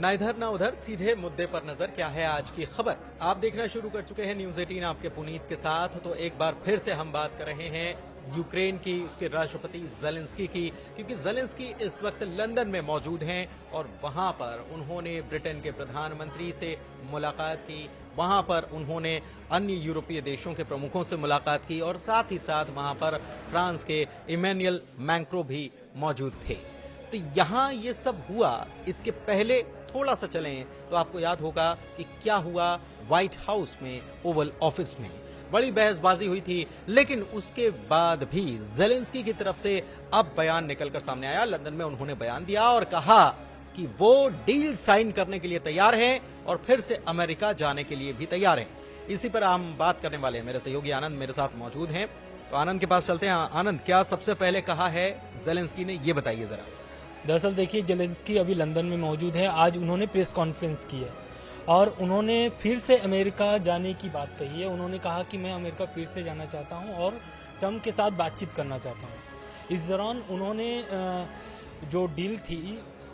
ना इधर ना उधर, सीधे मुद्दे पर नजर। क्या है आज की खबर? आप देखना शुरू कर चुके हैं न्यूज 18 आपके पुनीत के साथ। तो एक बार फिर से हम बात कर रहे हैं यूक्रेन की, उसके राष्ट्रपति ज़ेलेंस्की की, क्योंकि ज़ेलेंस्की इस वक्त लंदन में मौजूद हैं और वहां पर उन्होंने ब्रिटेन के प्रधानमंत्री से मुलाकात की, वहां पर उन्होंने अन्य यूरोपीय देशों के प्रमुखों से मुलाकात की और साथ ही साथ वहां पर फ्रांस के इमैनुअल मैक्रों भी मौजूद थे। तो यहां ये सब हुआ। इसके पहले थोड़ा सा चलें तो आपको याद होगा कि क्या हुआ व्हाइट हाउस में, ओवल ऑफिस में बड़ी बहसबाजी हुई थी, लेकिन उसके बाद भी ज़ेलेंस्की की तरफ से अब बयान निकलकर सामने आया। लंदन में उन्होंने बयान दिया और कहा कि वो डील साइन करने के लिए तैयार हैं और फिर से अमेरिका जाने के लिए भी तैयार हैं। इसी पर हम बात करने वाले हैं। मेरे सहयोगी आनंद मेरे साथ मौजूद हैं, तो आनंद के पास चलते हैं। आनंद, क्या सबसे पहले कहा है ज़ेलेंस्की ने, ये बताइए जरा। दरअसल देखिए, ज़ेलेंस्की अभी लंदन में मौजूद है। आज उन्होंने प्रेस कॉन्फ्रेंस की है और उन्होंने फिर से अमेरिका जाने की बात कही है। उन्होंने कहा कि मैं अमेरिका फिर से जाना चाहता हूं और ट्रम्प के साथ बातचीत करना चाहता हूं। इस दौरान उन्होंने जो डील थी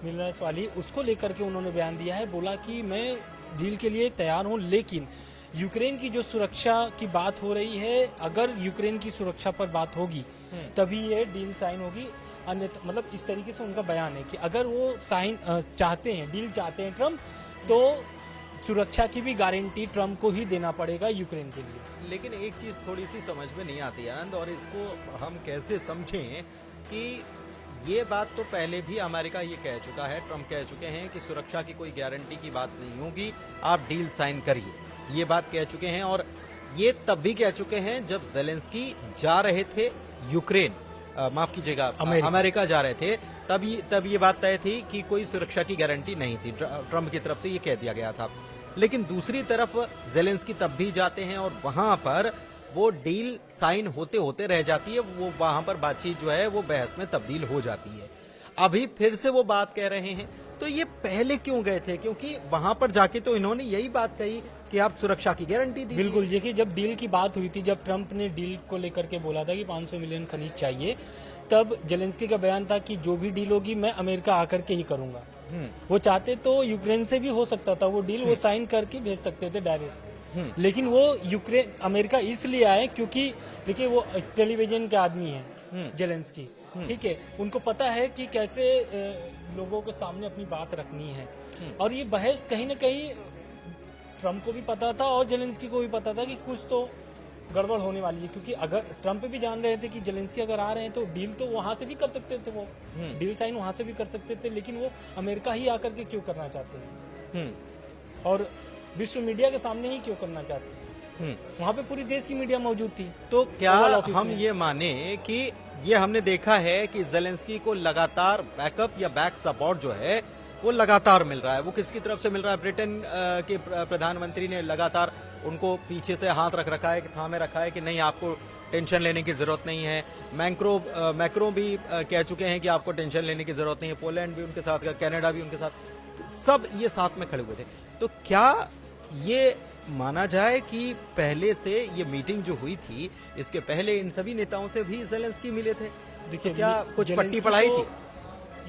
मिलर्स वाली, उसको लेकर के उन्होंने बयान दिया है। बोला कि मैं डील के लिए तैयार हूं, लेकिन यूक्रेन की जो सुरक्षा की बात हो रही है, अगर यूक्रेन की सुरक्षा पर बात होगी तभी ये डील साइन होगी। अन्यथा, मतलब इस तरीके से उनका बयान है कि अगर वो साइन चाहते हैं, डील चाहते हैं ट्रम्प, तो सुरक्षा की भी गारंटी ट्रम्प को ही देना पड़ेगा यूक्रेन के लिए। लेकिन एक चीज थोड़ी सी समझ में नहीं आती आनंद, और इसको हम कैसे समझें कि ये बात तो पहले भी अमेरिका ये कह चुका है, ट्रम्प कह चुके हैं कि सुरक्षा की कोई गारंटी की बात नहीं होगी, आप डील साइन करिए, ये बात कह चुके हैं। और ये तब भी कह चुके हैं जब ज़ेलेंस्की जा रहे थे यूक्रेन, माफ कीजिएगा, अमेरिका जा रहे थे, तब ये बात तय थी कि कोई सुरक्षा की गारंटी नहीं थी। ट्रम्प की तरफ से ये कह दिया गया था। लेकिन दूसरी तरफ ज़ेलेंस्की तब भी जाते हैं और वहां पर वो डील साइन होते होते रह जाती है, वो वहां पर बातचीत जो है वो बहस में तब्दील हो जाती है। अभी फिर से वो बात कह रहे हैं, तो ये पहले क्यों गए थे? क्योंकि वहां पर जाके तो इन्होंने यही बात कही कि आप सुरक्षा की गारंटी दी। बिल्कुल, देखिए, जब डील की बात हुई थी, जब ट्रम्प ने डील को लेकर के बोला था कि 500 मिलियन खनिज चाहिए, तब ज़ेलेंस्की का बयान था कि जो भी डील होगी मैं अमेरिका आकर के ही करूंगा। वो चाहते तो यूक्रेन से भी हो सकता था वो डील, वो साइन करके भेज सकते थे डायरेक्ट, लेकिन वो यूक्रेन अमेरिका इसलिए आए क्योंकि देखिए वो टेलीविजन के आदमी हैं ज़ेलेंस्की, ठीक है। उनको पता है कि कैसे लोगों के सामने अपनी बात रखनी है, और ये बहस कहीं ना कहीं ट्रम्प को भी पता था और ज़ेलेंस्की को भी पता था कि कुछ तो गड़बड़ होने वाली है। क्योंकि अगर ट्रम्प भी जान रहे थे कि ज़ेलेंस्की अगर आ रहे हैं तो डील तो वहां से भी कर सकते थे, वो डील साइन वहां से भी कर सकते थे, लेकिन वो अमेरिका ही आकर के क्यों करना चाहते हैं और विश्व मीडिया के सामने ही क्यों करना चाहते हैं? वहां पे पूरी देश की मीडिया मौजूद थी। तो क्या हम ये माने कि ये हमने देखा है कि ज़ेलेंस्की को लगातार बैकअप या बैक सपोर्ट जो है वो लगातार मिल रहा है। वो किसकी तरफ से मिल रहा है? ब्रिटेन के प्रधानमंत्री ने लगातार उनको पीछे से हाथ रख रखा है, थामे रखा है कि नहीं, आपको टेंशन लेने की जरूरत नहीं है। मैक्रो भी कह चुके हैं कि आपको टेंशन लेने की जरूरत नहीं है। पोलैंड भी उनके साथ, कनाडा भी उनके साथ, सब ये साथ में खड़े हुए थे। तो क्या ये माना जाए कि पहले से ये मीटिंग जो हुई थी, इसके पहले इन सभी नेताओं से भी ज़ेलेंस्की मिले थे? देखिए, क्या कुछ पट्टी पढ़ाई थी?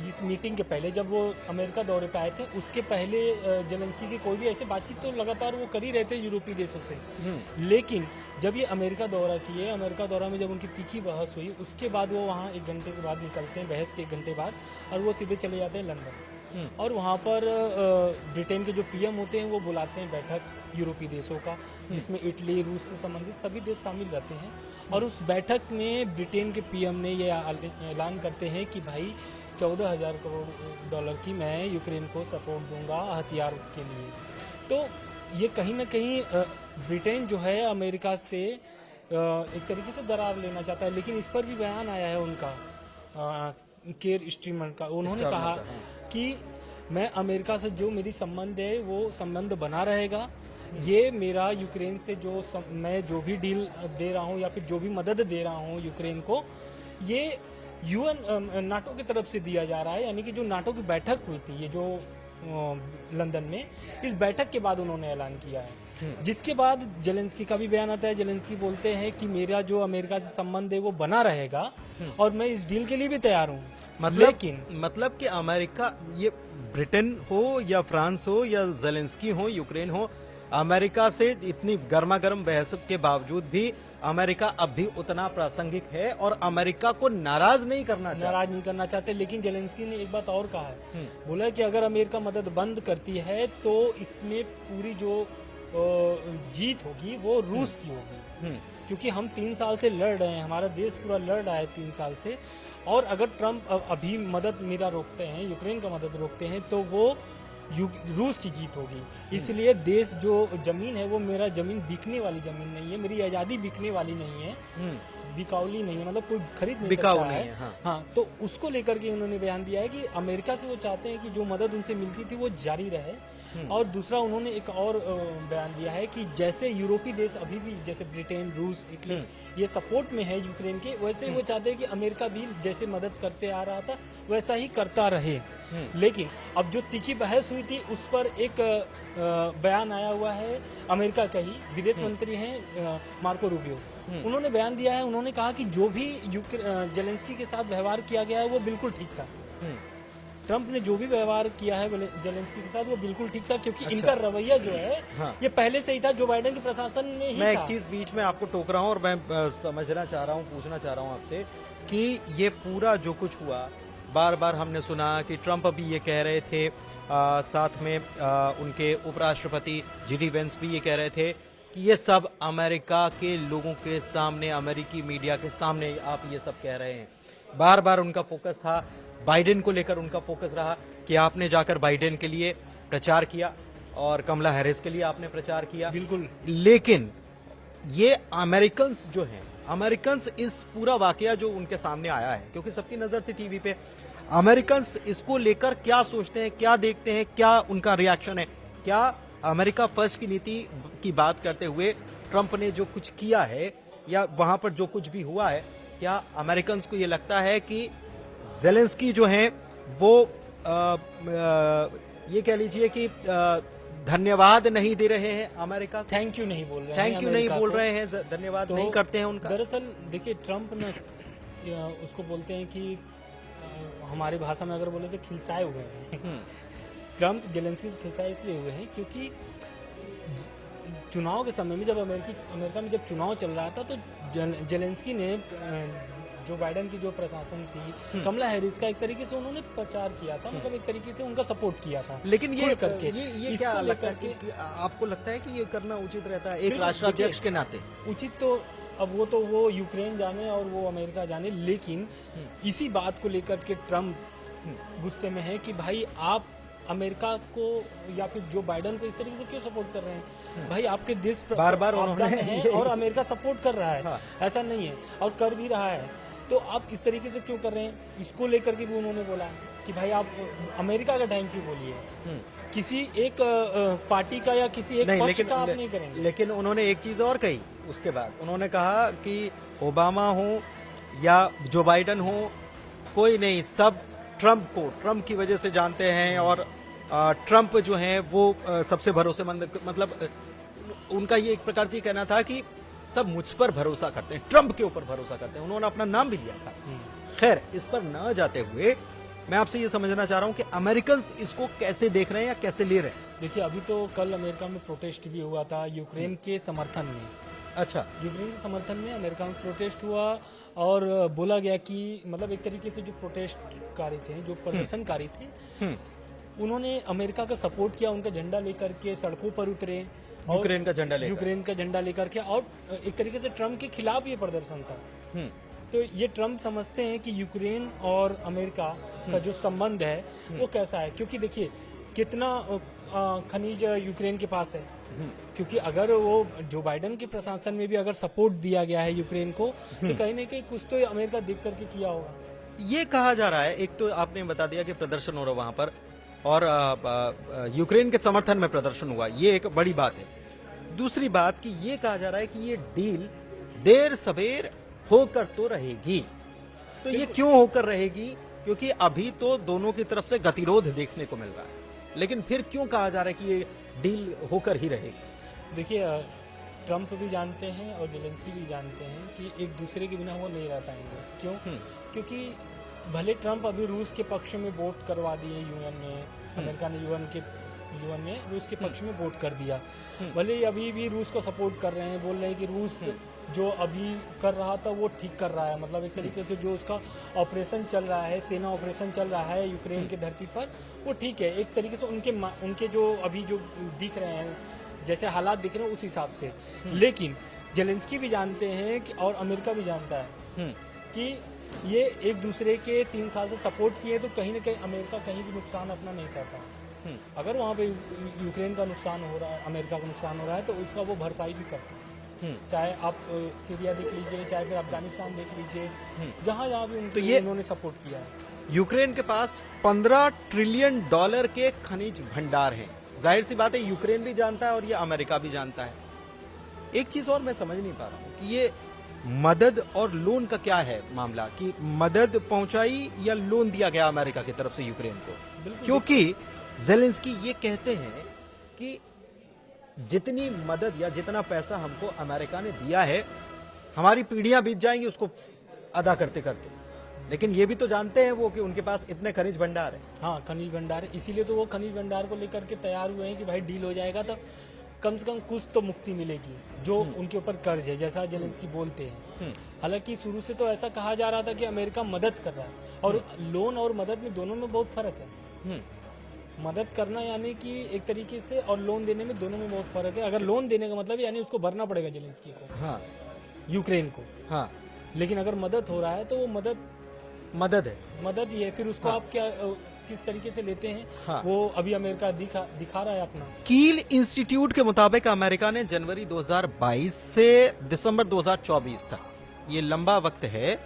इस मीटिंग के पहले जब वो अमेरिका दौरे पे आए थे, उसके पहले ज़ेलेंस्की की कोई भी ऐसी बातचीत तो लगातार वो कर ही रहे थे यूरोपीय देशों से। लेकिन जब ये अमेरिका दौरा किए, अमेरिका दौरा में जब उनकी तीखी बहस हुई, उसके बाद वो वहाँ 1 घंटे के बाद निकलते हैं, बहस के 1 घंटे बाद, और वो सीधे चले जाते हैं लंदन। और वहाँ पर ब्रिटेन के जो पीएम होते हैं वो बुलाते हैं बैठक यूरोपीय देशों का, जिसमें इटली, रूस से संबंधित सभी देश शामिल रहते हैं। और उस बैठक में ब्रिटेन के पीएम ने ये ऐलान करते हैं कि भाई 14,000 करोड़ डॉलर की मैं यूक्रेन को सपोर्ट दूंगा हथियार के लिए। तो ये कहीं ना कहीं ब्रिटेन जो है अमेरिका से एक तरीके से दरार लेना चाहता है। लेकिन इस पर भी बयान आया है उनका, केयर स्टीमर का। उन्होंने कहा कि मैं अमेरिका से जो मेरी संबंध है वो संबंध बना रहेगा। ये मेरा यूक्रेन से मैं जो भी डील दे रहा हूँ या फिर जो भी मदद दे रहा हूँ यूक्रेन को, ये यूएन नाटो की तरफ से दिया जा रहा है। यानी कि जो नाटो की बैठक हुई थी, ये जो लंदन में, इस बैठक के बाद उन्होंने ऐलान किया है, जिसके बाद ज़ेलेंस्की का भी बयान आता है। ज़ेलेंस्की बोलते हैं कि मेरा जो अमेरिका से संबंध है वो बना रहेगा और मैं इस डील के लिए भी तैयार हूँ। मतलब कि अमेरिका, ये ब्रिटेन हो या फ्रांस हो या जेलेंस्की हो, यूक्रेन हो, अमेरिका से इतनी गर्मा गर्म बहस के बावजूद भी अमेरिका अब भी उतना प्रासंगिक है और अमेरिका को नाराज नहीं करना चाहता। नाराज नहीं करना चाहते। लेकिन जेलेंस्की ने एक बात और कहा है, बोला है कि अगर अमेरिका मदद बंद करती है तो इसमें पूरी जो जीत होगी वो रूस की होगी, क्योंकि हम 3 साल से लड़ रहे हैं, हमारा देश पूरा लड़ रहा है 3 साल से, और अगर ट्रम्प अभी मदद मेरा रोकते हैं, यूक्रेन का मदद रोकते हैं, तो वो रूस की जीत होगी। इसलिए देश जो जमीन है वो मेरा जमीन बिकने वाली जमीन नहीं है, मेरी आज़ादी बिकने वाली नहीं है, बिकाउली नहीं है, मतलब कोई खरीद नहीं बिकाऊ सकता नहीं है। है, हाँ, तो उसको लेकर के उन्होंने बयान दिया है कि अमेरिका से वो चाहते हैं कि जो मदद उनसे मिलती थी वो जारी रहे। और दूसरा उन्होंने एक और बयान दिया है कि जैसे यूरोपीय देश अभी भी जैसे ब्रिटेन, रूस, इटली ये सपोर्ट में है यूक्रेन के, वैसे ही वो चाहते हैं कि अमेरिका भी जैसे मदद करते आ रहा था वैसा ही करता रहे। लेकिन अब जो तीखी बहस हुई थी उस पर एक बयान आया हुआ है, अमेरिका का ही विदेश मंत्री हैं मार्को रूबियो, उन्होंने बयान दिया है, उन्होंने कहा कि जो भी जेलेंस्की के साथ व्यवहार किया गया है वो बिल्कुल ठीक था। ट्रंप ने जो भी व्यवहार किया है जेलेंस्की के साथ वो बिल्कुल ठीक था, क्योंकि इनका रवैया जो है ये पहले से ही था, जो बाइडेन के प्रशासन में ही मैं था। एक चीज बीच में आपको टोक रहा हूं और मैं समझना चाह रहा हूं, पूछना चाह रहा हूं आपसे कि ये पूरा जो कुछ हुआ, बार बार हमने सुना कि ट्रंप अभी ये कह रहे थे, साथ में उनके उपराष्ट्रपति जीडी वेंस भी ये कह रहे थे कि ये सब अमेरिका के लोगों के सामने, अमेरिकी मीडिया के सामने आप ये सब कह रहे हैं। बार बार उनका फोकस था, बाइडेन को लेकर उनका फोकस रहा कि आपने जाकर बाइडेन के लिए प्रचार किया और कमला हैरिस के लिए आपने प्रचार किया। बिल्कुल। लेकिन ये अमेरिकन्स जो हैं, अमेरिकन्स इस पूरा वाकया जो उनके सामने आया है, क्योंकि सबकी नजर थी टीवी पे, अमेरिकन्स इसको लेकर क्या सोचते हैं, क्या देखते हैं, क्या उनका रिएक्शन है? क्या अमेरिका फर्स्ट की नीति की बात करते हुए ट्रंप ने जो कुछ किया है या वहां पर जो कुछ भी हुआ है, क्या अमेरिकन्स को ये लगता है कि जेलेंस्की जो हैं वो ये कह लीजिए कि धन्यवाद नहीं दे रहे हैं अमेरिका को, थैंक यू नहीं बोल रहे हैं, थैंक यू नहीं बोल रहे हैं, धन्यवाद नहीं करते हैं उनका? दरअसल देखिए, ट्रंप ना उसको बोलते हैं कि हमारी भाषा में अगर बोले तो खिलसाए हुए हैं। ट्रंप जेलेंस्की से खिलसाए इसलिए हुए हैं क्योंकि चुनाव के समय में जब अमेरिका में जब चुनाव चल रहा था तो जेलेंस्की ने जो बाइडेन की जो प्रशासन थी, कमला हैरिस का एक तरीके से उन्होंने प्रचार किया था, मतलब एक तरीके से उनका सपोर्ट किया था। लेकिन ये करके ये क्या लगता है कि आपको लगता है कि ये करना उचित रहता है एक राष्ट्राध्यक्ष के नाते? उचित तो अब वो यूक्रेन जाने और वो अमेरिका जाने, लेकिन इसी बात को लेकर के ट्रंप गुस्से में है कि भाई आप अमेरिका को या फिर जो बाइडेन को इस तरीके से क्यों सपोर्ट कर रहे हैं? भाई आपके देश बार बार उन्होंने और अमेरिका सपोर्ट कर रहा है। हाँ। ऐसा नहीं है, और कर भी रहा है, तो आप इस तरीके से क्यों कर रहे हैं? इसको लेकर के भी उन्होंने बोला कि भाई आप अमेरिका का थैंक यू बोलिए, किसी एक पार्टी का या किसी एक पक्ष का आप नहीं करेंगे। लेकिन उन्होंने एक चीज और कही उसके बाद, उन्होंने कहा कि ओबामा हो या जो बाइडेन हो, कोई नहीं, सब ट्रंप की वजह से जानते हैं, और ट्रंप जो हैं वो सबसे भरोसेमंद, मतलब उनका ये एक प्रकार से कहना था कि सब मुझ पर भरोसा करते हैं, ट्रंप के ऊपर भरोसा करते हैं, उन्होंने अपना नाम भी लिया था। खैर, इस पर न जाते हुए मैं आपसे ये समझना चाह रहा हूं कि अमेरिकन्स इसको कैसे देख रहे हैं या कैसे ले रहे हैं? देखिए, अभी तो कल अमेरिका में प्रोटेस्ट भी हुआ था यूक्रेन के समर्थन में। अच्छा, यूक्रेन के समर्थन में अमेरिका में प्रोटेस्ट हुआ और बोला गया कि मतलब एक तरीके से जो प्रोटेस्टकारी थे, जो प्रदर्शनकारी थे, उन्होंने अमेरिका का सपोर्ट किया, उनका झंडा लेकर के सड़कों पर उतरे, यूक्रेन का झंडा लेकर के, और एक तरीके से ट्रंप के खिलाफ ये प्रदर्शन था। तो ये ट्रंप समझते हैं कि यूक्रेन और अमेरिका का जो संबंध है वो कैसा है, क्योंकि देखिए कितना खनिज यूक्रेन के पास है, क्योंकि अगर वो जो बाइडेन के प्रशासन में भी अगर सपोर्ट दिया गया है यूक्रेन को, तो कहीं ना कहीं कुछ तो अमेरिका देख करके किया होगा। ये कहा जा रहा है, एक तो आपने बता दिया कि प्रदर्शन हो रहा वहां पर, और यूक्रेन के समर्थन में प्रदर्शन हुआ, ये एक बड़ी बात है। दूसरी बात कि ये कहा जा रहा है कि ये डील देर सवेर होकर तो रहेगी, तो ये क्यों होकर रहेगी? क्योंकि अभी तो दोनों की तरफ से गतिरोध देखने को मिल रहा है, लेकिन फिर क्यों कहा जा रहा है कि ये डील होकर ही रहेगी? देखिए, ट्रंप भी जानते हैं और जेलेंस्की भी जानते हैं कि एक दूसरे के बिना वो नहीं रह पाएंगे। क्यों? क्योंकि भले ट्रम्प अभी रूस के पक्ष में वोट करवा दिए यूएन में, अमेरिका ने यूएन में रूस के पक्ष में वोट कर दिया, भले ही अभी भी रूस को सपोर्ट कर रहे हैं, बोल रहे हैं कि रूस जो अभी कर रहा था वो ठीक कर रहा है, मतलब एक तरीके से जो उसका ऑपरेशन चल रहा है, सेना ऑपरेशन चल रहा है यूक्रेन की धरती पर, वो ठीक है एक तरीके से उनके जो अभी जो दिख रहे हैं, जैसे हालात दिख रहे हैं उस हिसाब से। लेकिन जेलेंस्की भी जानते हैं कि, और अमेरिका भी जानता है कि ये एक दूसरे के 3 साल से सपोर्ट किए, तो कहीं ना कहीं अमेरिका कहीं भी नुकसान अपना नहीं सहता। अगर वहाँ पे यूक्रेन का नुकसान हो रहा है, अमेरिका का नुकसान हो रहा है, तो उसका वो भरपाई भी करता है। चाहे आप सीरिया देख लीजिए, चाहे फिर अफगानिस्तान देख लीजिए, जहाँ जहाँ भी तो ये उन्होंने सपोर्ट किया है। यूक्रेन के पास $15 ट्रिलियन के खनिज भंडार हैं। जाहिर सी बात है यूक्रेन भी जानता है और ये अमेरिका भी जानता है। एक चीज और मैं समझ नहीं पा रहा हूँ कि ये मदद और लोन का क्या है मामला, कि मदद पहुंचाई या लोन दिया गया अमेरिका की तरफ से यूक्रेन को, क्योंकि जेलेंस्की ये कहते हैं कि जितनी मदद या जितना पैसा हमको अमेरिका ने दिया है, हमारी पीढ़ियां बीत जाएंगी उसको अदा करते करते, लेकिन ये भी तो जानते हैं वो कि उनके पास इतने खनिज भंडार है। हाँ, खनिज भंडार है, इसीलिए तो वो खनिज भंडार को लेकर के तैयार हुए हैं कि भाई डील हो जाएगा तो कम से कम कुछ तो मुक्ति मिलेगी जो उनके ऊपर कर्ज है, जैसा जेलेंस्की बोलते हैं। हालांकि शुरू से तो ऐसा कहा जा रहा था कि अमेरिका मदद कर रहा है, और लोन और मदद में दोनों में बहुत फर्क है। मदद करना यानी कि एक तरीके से, और लोन देने में दोनों में बहुत फर्क है। अगर लोन देने का मतलब यानी उसको भरना पड़ेगा जेलेंस्की को, हाँ, यूक्रेन को, हाँ, लेकिन अगर मदद हो रहा है तो वो मदद है, मदद ही है। फिर उसको आप क्या किस तरीके से लेते हैं, हाँ। वो अभी अमेरिका दिखा रहा है अपना। कील इंस्टीट्यूट के मुताबिक अमेरिका ने जनवरी 2022 से दिसंबर 2024 तक, ये लंबा वक्त है,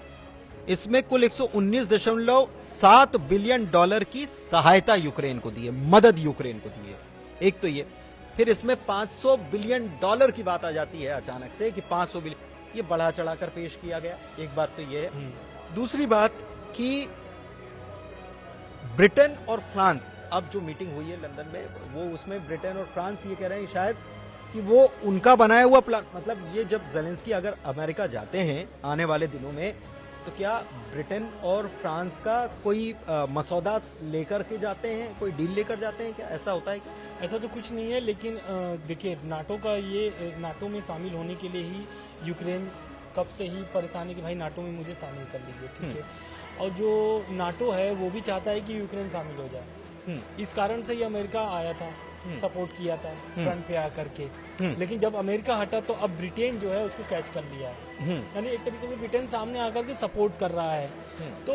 इसमें कुल $119.7 बिलियन की सहायता यूक्रेन को दी है, मदद यूक्रेन को दी है। एक तो ये, फिर इसमें $500 बिलियन की बात आ जाती है अचानक से कि 500 बिलियन, ये बढ़ा चढ़ाकर पेश किया गया। एक बात तो ये है। दूसरी बात कि ब्रिटेन और फ्रांस, अब जो मीटिंग हुई है लंदन में, वो उसमें ब्रिटेन और फ्रांस ये कह रहे हैं शायद कि वो उनका बनाया हुआ प्लान, मतलब ये जब जेलेंस्की अगर अमेरिका जाते हैं आने वाले दिनों में, तो क्या ब्रिटेन और फ्रांस का कोई मसौदा लेकर के जाते हैं, कोई डील लेकर जाते हैं, क्या ऐसा होता है क्या? ऐसा तो कुछ नहीं है, लेकिन देखिए नाटो में शामिल होने के लिए ही यूक्रेन कब से ही परेशान है कि भाई नाटो में मुझे शामिल कर लीजिए, ठीक है। और जो नाटो है वो भी चाहता है कि यूक्रेन शामिल हो जाए, इस कारण से ये अमेरिका आया था, सपोर्ट किया था फ्रंट पे आकर के। लेकिन जब अमेरिका हटा तो अब ब्रिटेन जो है उसको कैच कर लिया है, यानी एक तरीके से ब्रिटेन सामने आकर के सपोर्ट कर रहा है। तो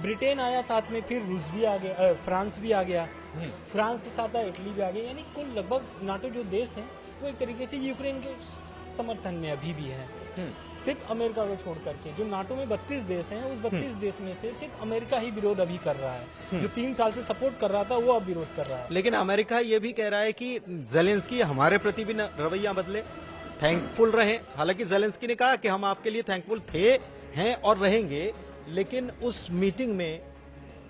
ब्रिटेन आया साथ में, फिर रूस भी आ गया, फ्रांस भी आ गया, फ्रांस के साथ इटली भी आ गया, यानी कुल लगभग नाटो जो देश हैं वो एक तरीके से यूक्रेन के समर्थन में अभी भी है। सिर्फ अमेरिका को छोड़ करके जो नाटो में 32 देश हैं, उस 32 देश में से सिर्फ अमेरिका ही विरोध अभी कर रहा है। जो 3 साल से सपोर्ट कर रहा था वो अब विरोध कर रहा है। लेकिन अमेरिका ये भी कह रहा है कि जेलेंस्की हमारे प्रति भी रवैया बदले, थैंकफुल रहे। हालांकि जेलेंस्की ने कहा कि हम आपके लिए थैंकफुल थे, हैं और रहेंगे, लेकिन उस मीटिंग में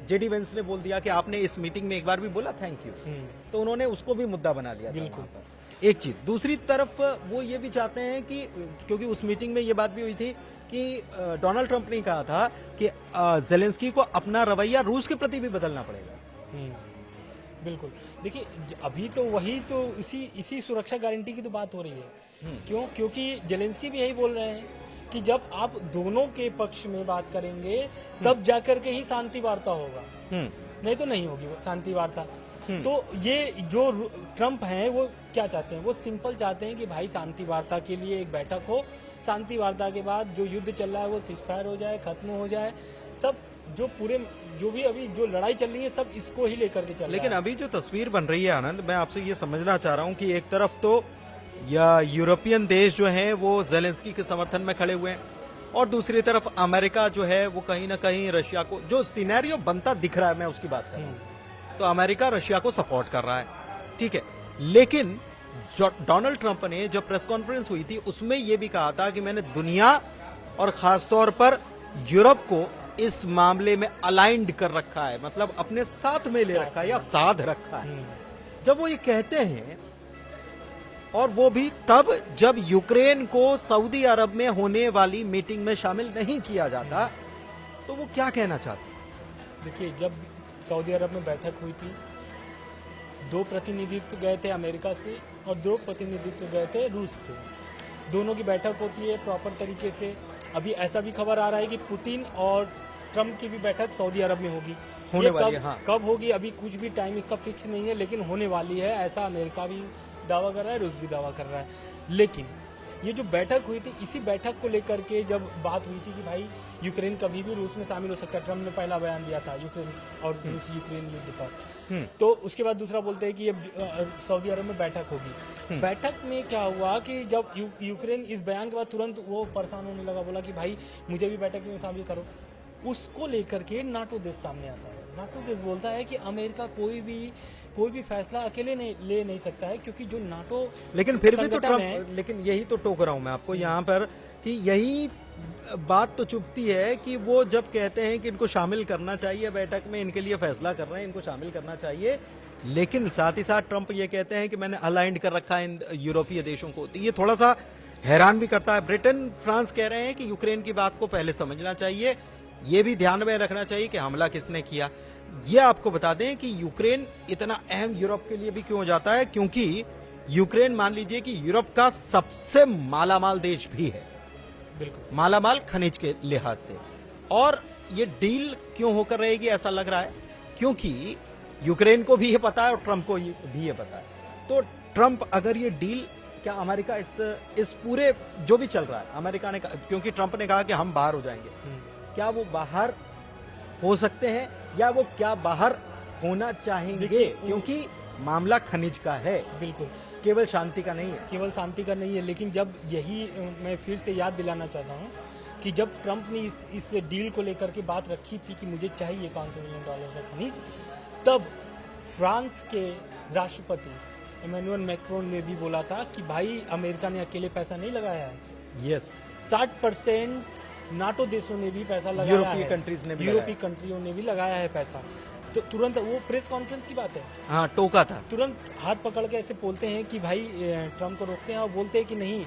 जेडी वेंस ने बोल दिया कि आपने इस मीटिंग में एक बार भी बोला थैंक यू, तो उन्होंने उसको भी मुद्दा बना लिया। बिल्कुल। एक चीज, दूसरी तरफ वो ये भी चाहते हैं कि, क्योंकि उस मीटिंग में ये बात भी हुई थी कि डोनाल्ड ट्रंप ने कहा था कि जेलेंस्की को अपना रवैया रूस के प्रति भी बदलना पड़ेगा। बिल्कुल। देखिए अभी तो वही तो इसी सुरक्षा गारंटी की तो बात हो रही है। क्यों? क्योंकि जेलेंस्की भी यही बोल रहे हैं कि जब आप दोनों के पक्ष में बात करेंगे तब जाकर के ही शांति वार्ता होगा, नहीं तो नहीं होगी शांति वार्ता। तो ये जो ट्रंप हैं वो क्या चाहते हैं, वो सिंपल चाहते हैं कि भाई शांति वार्ता के लिए एक बैठक हो, शांति वार्ता के बाद जो युद्ध चल रहा है वो सीजफायर हो जाए, खत्म हो जाए, सब जो भी अभी जो लड़ाई चल रही है सब इसको ही लेकर के चल रहा है। लेकिन अभी जो तस्वीर बन रही है आनंद, मैं आपसे ये समझना चाह रहा हूँ कि एक तरफ तो या यूरोपियन देश जो हैं वो जेलेंस्की के समर्थन में खड़े हुए हैं, और दूसरी तरफ अमेरिका जो है वो कहीं ना कहीं रशिया को, जो सिनेरियो बनता दिख रहा है, मैं उसकी बात कर रहा हूँ, तो अमेरिका रशिया को सपोर्ट कर रहा है, ठीक है। लेकिन डोनाल्ड ट्रंप ने जब प्रेस कॉन्फ्रेंस हुई थी उसमें यह भी कहा था कि मैंने दुनिया और खासतौर पर यूरोप को इस मामले में अलाइंड कर रखा है, मतलब अपने साथ में ले रखा है या साध रखा है। जब वो ये कहते हैं, और वो भी तब जब यूक्रेन को सऊदी अरब में होने वाली मीटिंग में शामिल नहीं किया जाता, तो वो क्या कहना चाहते हैं? देखिए, जब सऊदी अरब में बैठक हुई थी, 2 प्रतिनिधित्व गए थे अमेरिका से और 2 प्रतिनिधित्व गए थे रूस से। दोनों की बैठक होती है प्रॉपर तरीके से। अभी ऐसा भी खबर आ रहा है कि पुतिन और ट्रम्प की भी बैठक सऊदी अरब में होगी। होने ये वाली है, हाँ। कब होगी अभी कुछ भी टाइम इसका फिक्स नहीं है, लेकिन होने वाली है, ऐसा अमेरिका भी दावा कर रहा है, रूस भी दावा कर रहा है। लेकिन ये जो बैठक हुई थी, इसी बैठक को लेकर के जब बात हुई थी कि भाई यूक्रेन कभी भी रूस में शामिल हो सकता है, ट्रम्प ने पहला बयान दिया था यूक्रेन और रूस यूक्रेन युद्ध पर। तो उसके बाद दूसरा बोलते हैं कि ये सऊदी अरब में बैठक होगी। बैठक में क्या हुआ कि जब यूक्रेन इस बयान के बाद तुरंत वो परेशान होने लगा, बोला कि भाई मुझे भी बैठक में शामिल करो। उसको लेकर के नाटो देश सामने आता है। नाटो देश बोलता है कि अमेरिका कोई भी फैसला अकेले ले नहीं सकता है, क्योंकि जो नाटो लेकिन फिर भी तो संगठन है, ट्रम्प, लेकिन यही तो टोक रहा हूं मैं आपको यहाँ पर कि यही बात तो चुभती है कि वो जब कहते हैं कि इनको शामिल करना चाहिए बैठक में, इनके लिए फैसला कर रहे हैं, इनको शामिल करना चाहिए, लेकिन साथ ही साथ ट्रम्प ये कहते हैं कि मैंने अलाइंड कर रखा है इन यूरोपीय देशों को। तो ये थोड़ा सा हैरान भी करता है। ब्रिटेन, फ्रांस कह रहे हैं कि यूक्रेन की बात को पहले समझना चाहिए, ये भी ध्यान में रखना चाहिए कि हमला किसने किया। ये आपको बता दें कि यूक्रेन इतना अहम यूरोप के लिए भी क्यों हो जाता है, क्योंकि यूक्रेन मान लीजिए कि यूरोप का सबसे मालामाल देश भी है, बिल्कुल मालामाल खनिज के लिहाज से। और ये डील क्यों होकर रहेगी ऐसा लग रहा है, क्योंकि यूक्रेन को भी ये पता है और ट्रंप को भी ये पता है। तो ट्रंप अगर ये डील, क्या अमेरिका इस पूरे जो भी चल रहा है, अमेरिका ने क्योंकि ट्रंप ने कहा कि हम बाहर हो जाएंगे, क्या वो बाहर हो सकते हैं या वो क्या बाहर होना चाहेंगे, क्योंकि मामला खनिज का है, बिल्कुल केवल शांति का नहीं है। केवल शांति का नहीं है। लेकिन जब यही मैं फिर से याद दिलाना चाहता हूँ कि जब ट्रंप ने इस डील को लेकर के बात रखी थी कि मुझे चाहिए $500 मिलियन का खनिज, तब फ्रांस के राष्ट्रपति इमैनुअल मैक्रोन ने भी बोला था कि भाई अमेरिका ने अकेले पैसा नहीं लगाया है, यस 60% नाटो देशों ने भी पैसा लगाया है, यूरोपीय कंट्रीज ने भी यूरोपीय कंट्रियों ने भी लगाया है पैसा। तो तुरंत वो प्रेस कॉन्फ्रेंस की बात है, हाँ टोका था, तुरंत हाथ पकड़ के ऐसे बोलते हैं कि भाई ट्रम्प को रोकते हैं और बोलते हैं कि नहीं,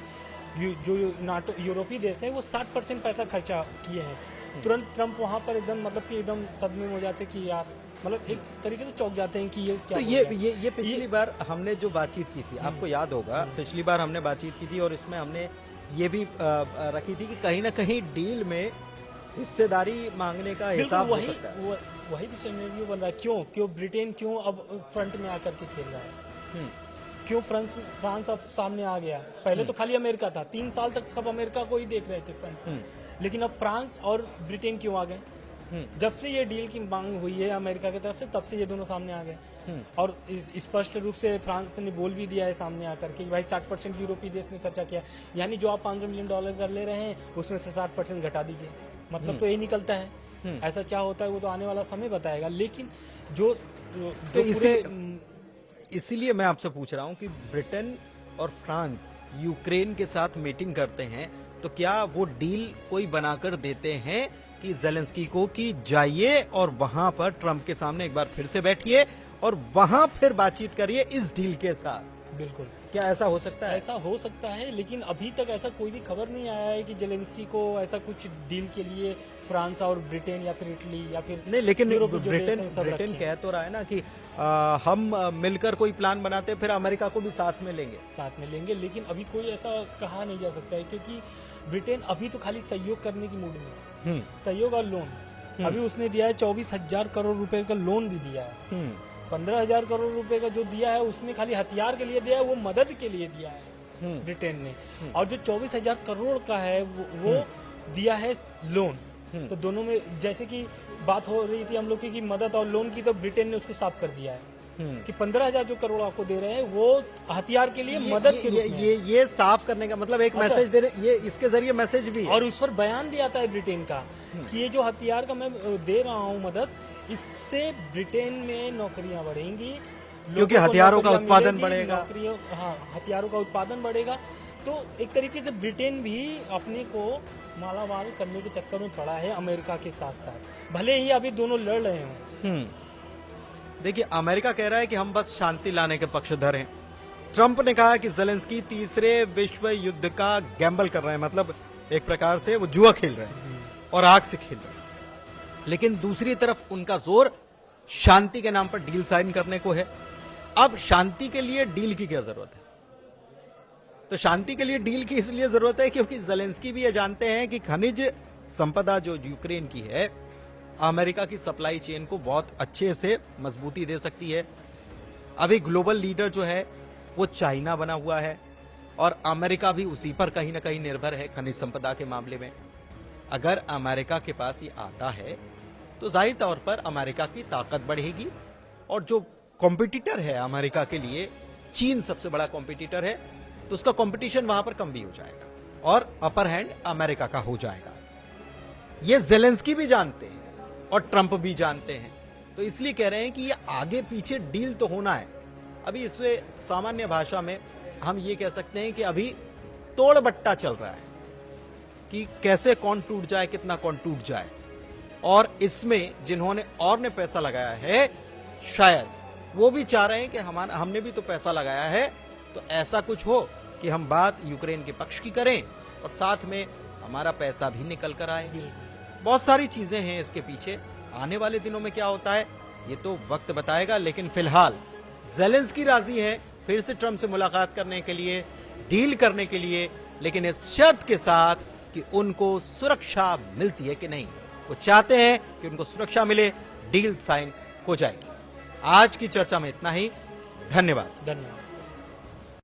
जो नाटो यूरोपीय देश है वो 60% पैसा खर्चा किए हैं। तुरंत ट्रम्प वहां पर एकदम मतलब कि एकदम सदमे में हो जाते कि यार, मतलब एक तरीके से चौंक जाते हैं कि ये क्या। तो ये पिछली बार हमने जो बातचीत की थी, आपको याद होगा, पिछली बार हमने बातचीत की थी और इसमें हमने ये भी रखी थी कि कहीं ना कहीं डील में हिस्सेदारी मांगने का हिसाब हो सकता है। वही तो सिनेरियो बन रहा है। क्यों ब्रिटेन क्यों अब फ्रंट में आकर के खेल रहा है, क्यों फ्रांस अब सामने आ गया। पहले तो खाली अमेरिका था, 3 साल तक सब अमेरिका को ही देख रहे थे फ्रंट में, लेकिन अब फ्रांस और ब्रिटेन क्यों आ गए। जब से ये डील की मांग हुई है अमेरिका की तरफ से, तब से ये दोनों सामने आ गए। और स्पष्ट रूप से फ्रांस ने बोल भी दिया है सामने आकर के भाई 60% यूरोपीय देश ने खर्चा किया, यानी जो आप $500 मिलियन कर ले रहे हैं उसमें से 60% घटा दीजिए, मतलब तो यही निकलता है। ऐसा क्या होता है वो तो आने वाला समय बताएगा। लेकिन जो इसीलिए मैं आपसे पूछ रहा हूं कि ब्रिटेन और फ्रांस यूक्रेन के साथ मीटिंग करते हैं, तो क्या वो डील कोई बनाकर देते हैं कि जेलेंस्की को कि जाइए और वहां पर ट्रंप के सामने एक बार फिर से बैठिए और वहां फिर बातचीत करिए इस डील के साथ। बिल्कुल, क्या ऐसा हो सकता है? ऐसा हो सकता है, लेकिन अभी तक ऐसा कोई भी खबर नहीं आया है कि जेलेंस्की को ऐसा कुछ डील के लिए फ्रांस और ब्रिटेन या फिर इटली या फिर नहीं, लेकिन ब्रिटेन कह तो रहा है ना कि हम मिलकर कोई प्लान बनाते हैं, फिर अमेरिका को भी साथ में लेंगे। लेकिन अभी कोई ऐसा कहा नहीं जा सकता है, क्योंकि ब्रिटेन अभी तो खाली सहयोग करने की मूड में, सहयोग और लोन। अभी उसने दिया है 24,000 करोड़ रुपए का लोन भी दिया है। 15,000 करोड़ रुपए का जो दिया है उसमें खाली हथियार के लिए दिया है, वो मदद के लिए दिया है ब्रिटेन ने। और जो 24,000 करोड़ का है वो दिया है लोन। तो दोनों में जैसे कि बात हो रही थी हम लोग की मदद और लोन की, तो ब्रिटेन ने उसको साफ कर दिया है कि 15,000 जो करोड़ आपको दे रहे हैं वो हथियार के लिए मदद के रूप में। ये साफ करने का मतलब एक मैसेज दे रहे, ये इसके जरिए मैसेज भी है। और उस पर बयान भी आता है ब्रिटेन का कि ये जो हथियार का मैं दे रहा हूँ मदद, इससे ब्रिटेन में नौकरियां बढ़ेंगी, क्योंकि हथियारों का उत्पादन बढ़ेगा। हाँ, हथियारों का उत्पादन बढ़ेगा। तो एक तरीके से ब्रिटेन भी अपने को मालामाल करने के चक्कर में पड़ा है अमेरिका के साथ साथ, भले ही अभी दोनों लड़ रहे हों। देखिए, अमेरिका कह रहा है कि हम बस शांति लाने के पक्षधर हैं। ट्रंप ने कहा कि जेलेंस्की तीसरे विश्व युद्ध का गैम्बल कर रहे हैं, मतलब एक प्रकार से वो जुआ खेल रहे हैं और आग से खेल रहे हैं। लेकिन दूसरी तरफ उनका जोर शांति के नाम पर डील साइन करने को है। अब शांति के लिए डील की क्या जरूरत है? तो शांति के लिए डील की इसलिए जरूरत है क्योंकि ज़ेलेंस्की भी ये जानते हैं कि खनिज संपदा जो यूक्रेन की है अमेरिका की सप्लाई चेन को बहुत अच्छे से मजबूती दे सकती है। अभी ग्लोबल लीडर जो है वो चाइना बना हुआ है और अमेरिका भी उसी पर कहीं ना कहीं निर्भर है खनिज संपदा के मामले में। अगर अमेरिका के पास ये आता है तो जाहिर तौर पर अमेरिका की ताकत बढ़ेगी और जो कॉम्पिटिटर है अमेरिका के लिए, चीन सबसे बड़ा कॉम्पिटिटर है, तो उसका कंपटीशन वहां पर कम भी हो जाएगा और अपर हैंड अमेरिका का हो जाएगा। ये ज़ेलेंस्की भी जानते हैं और ट्रंप भी जानते हैं, तो इसलिए कह रहे हैं कि ये आगे पीछे डील तो होना है। अभी इससे सामान्य भाषा में हम ये कह सकते हैं कि अभी तोड़ बट्टा चल रहा है कि कैसे कौन टूट जाए, कितना कौन टूट जाए। और इसमें जिन्होंने और ने पैसा लगाया है शायद वो भी चाह रहे हैं कि हमने भी तो पैसा लगाया है, तो ऐसा कुछ हो कि हम बात यूक्रेन के पक्ष की करें और साथ में हमारा पैसा भी निकल कर आए। बहुत सारी चीजें हैं इसके पीछे। आने वाले दिनों में क्या होता है ये तो वक्त बताएगा, लेकिन फिलहाल ज़ेलेंस्की राजी है फिर से ट्रंप से मुलाकात करने के लिए, डील करने के लिए, लेकिन इस शर्त के साथ कि उनको सुरक्षा मिलती है कि नहीं। वो चाहते हैं कि उनको सुरक्षा मिले, डील साइन हो जाएगी। आज की चर्चा में इतना ही। धन्यवाद। धन्यवाद।